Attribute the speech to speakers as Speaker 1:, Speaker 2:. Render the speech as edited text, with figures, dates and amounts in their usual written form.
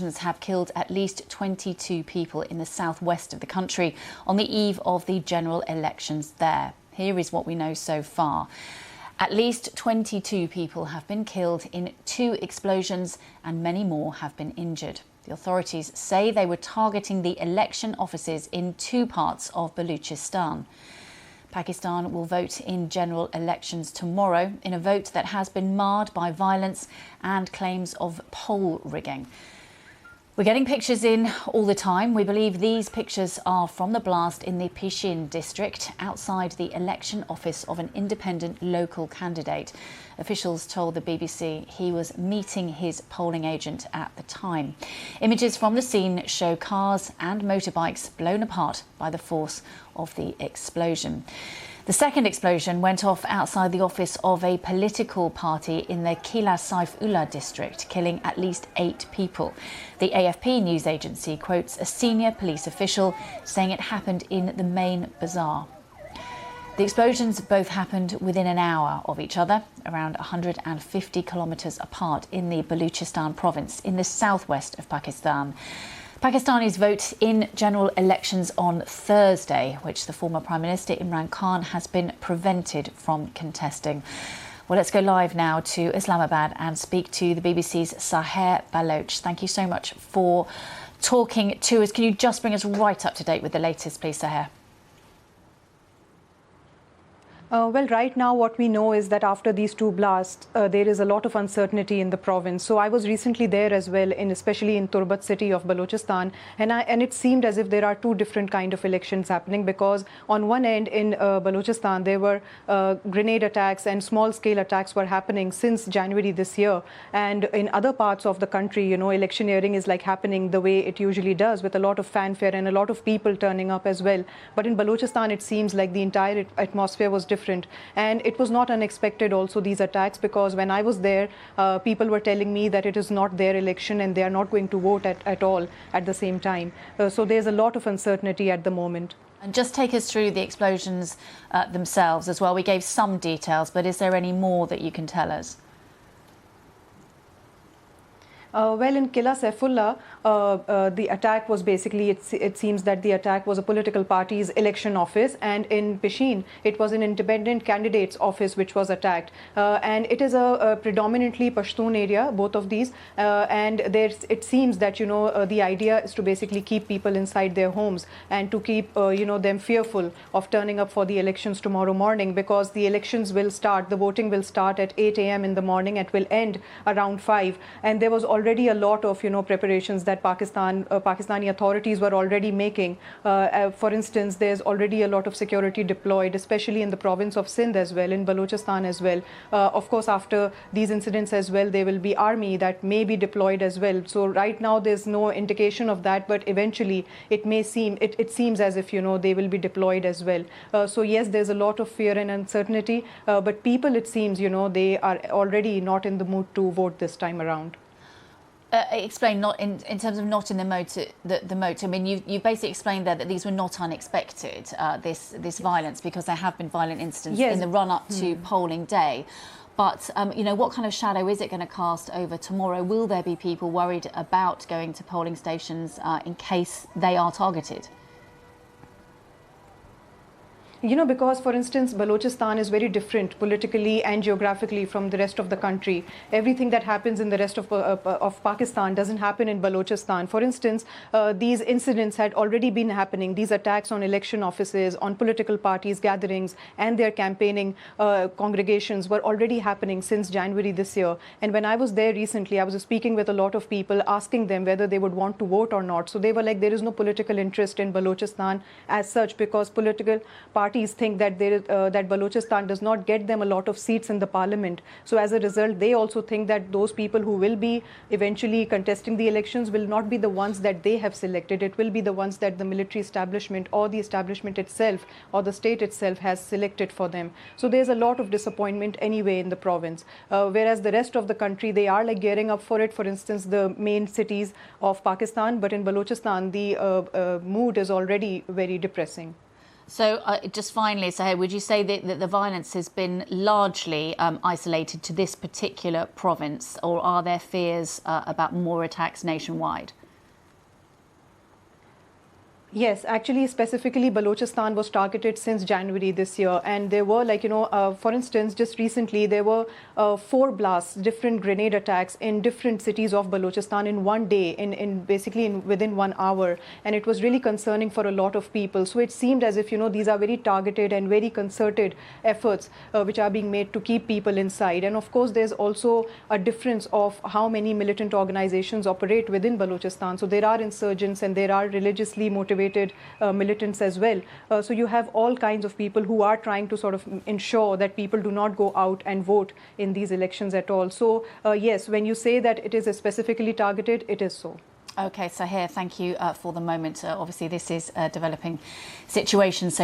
Speaker 1: Have killed at least 22 people in the southwest of the country on the eve of the general elections there. Here is what we know so far. At least 22 people have been killed in 2 explosions and many more have been injured. The authorities say they were targeting the election offices in 2 parts of Balochistan. Pakistan will vote in general elections tomorrow in a vote that has been marred by violence and claims of poll rigging. We're getting pictures in all the time. We believe these pictures are from the blast in the Pishin district outside the election office of an independent local candidate. Officials told the BBC he was meeting his polling agent at the time. Images from the scene show cars and motorbikes blown apart by the force of the explosion. The second explosion went off outside the office of a political party in the Qilla Saifulah district, killing at least 8 people. The AFP news agency quotes a senior police official saying it happened in the main bazaar. The explosions both happened within an hour of each other, around 150 kilometres apart in the Balochistan province in the southwest of Pakistan. Pakistanis vote in general elections on Thursday, which the former Prime Minister Imran Khan has been prevented from contesting. Well, let's go live now to Islamabad and speak to the BBC's Saher Baloch. Thank you so much for talking to us. Can you just bring us right up to date with the latest, please, Saher?
Speaker 2: Well, right now what we know is that after these 2 blasts, there is a lot of uncertainty in the province. So I was recently there as well, especially in Turbat city of Balochistan, and it seemed as if there are 2 different kind of elections happening, because on one end in Balochistan there were grenade attacks and small-scale attacks were happening since January this year, and in other parts of the country, you know, electioneering is like happening the way it usually does, with a lot of fanfare and a lot of people turning up as well. But in Balochistan it seems like the entire atmosphere was different. And it was not unexpected also, these attacks, because when I was there, people were telling me that it is not their election and they are not going to vote at all at the same time. So there's a lot of uncertainty at the moment.
Speaker 1: And just take us through the explosions themselves as well. We gave some details, but is there any more that you can tell us?
Speaker 2: Well, in Qilla Saifulah, the attack was basically, it seems that the attack was a political party's election office, and in Pishin, it was an independent candidate's office which was attacked. And it is a predominantly Pashtun area, both of these, and it seems that, you know, the idea is to basically keep people inside their homes and to keep, you know, them fearful of turning up for the elections tomorrow morning, because the elections will start, the voting will start at 8 a.m. in the morning and will end around 5. And there was already a lot of, you know, preparations that Pakistani authorities were already making. For instance, there's already a lot of security deployed, especially in the province of Sindh as well, in Balochistan as well. Of course, after these incidents as well, there will be army that may be deployed as well. So right now, there's no indication of that, but eventually it may seem, it seems as if, you know, they will be deployed as well. So yes, there's a lot of fear and uncertainty, but people, it seems, you know, they are already not in the mood to vote this time around.
Speaker 1: Explain, not in terms of not in the mood. I mean, you basically explained there that these were not unexpected, this violence, because there have been violent incidents in the run-up to polling day. But, you know, what kind of shadow is it going to cast over tomorrow? Will there be people worried about going to polling stations in case they are targeted?
Speaker 2: You know, because, for instance, Balochistan is very different politically and geographically from the rest of the country. Everything that happens in the rest of Pakistan doesn't happen in Balochistan. For instance, these incidents had already been happening. These attacks on election offices, on political parties' gatherings, and their campaigning congregations were already happening since January this year. And when I was there recently, I was speaking with a lot of people, asking them whether they would want to vote or not. So they were like, there is no political interest in Balochistan as such, because political parties think that that Balochistan does not get them a lot of seats in the parliament. So as a result, they also think that those people who will be eventually contesting the elections will not be the ones that they have selected. It will be the ones that the military establishment or the establishment itself or the state itself has selected for them. So there's a lot of disappointment anyway in the province. Whereas the rest of the country, they are like gearing up for it. For instance, the main cities of Pakistan, but in Balochistan, the mood is already very depressing.
Speaker 1: So just finally, Saher, would you say that the violence has been largely isolated to this particular province, or are there fears about more attacks nationwide?
Speaker 2: Yes, actually, specifically, Balochistan was targeted since January this year. And there were, for instance, just recently, there were 4 blasts, different grenade attacks in different cities of Balochistan in one day, within 1 hour. And it was really concerning for a lot of people. So it seemed as if, these are very targeted and very concerted efforts which are being made to keep people inside. And of course, there's also a difference of how many militant organizations operate within Balochistan. So there are insurgents and there are religiously motivated militants as well. So you have all kinds of people who are trying to sort of ensure that people do not go out and vote in these elections at all. So yes, when you say that it is specifically targeted, it is so.
Speaker 1: Okay, Saher, thank you for the moment. Obviously, this is a developing situation. So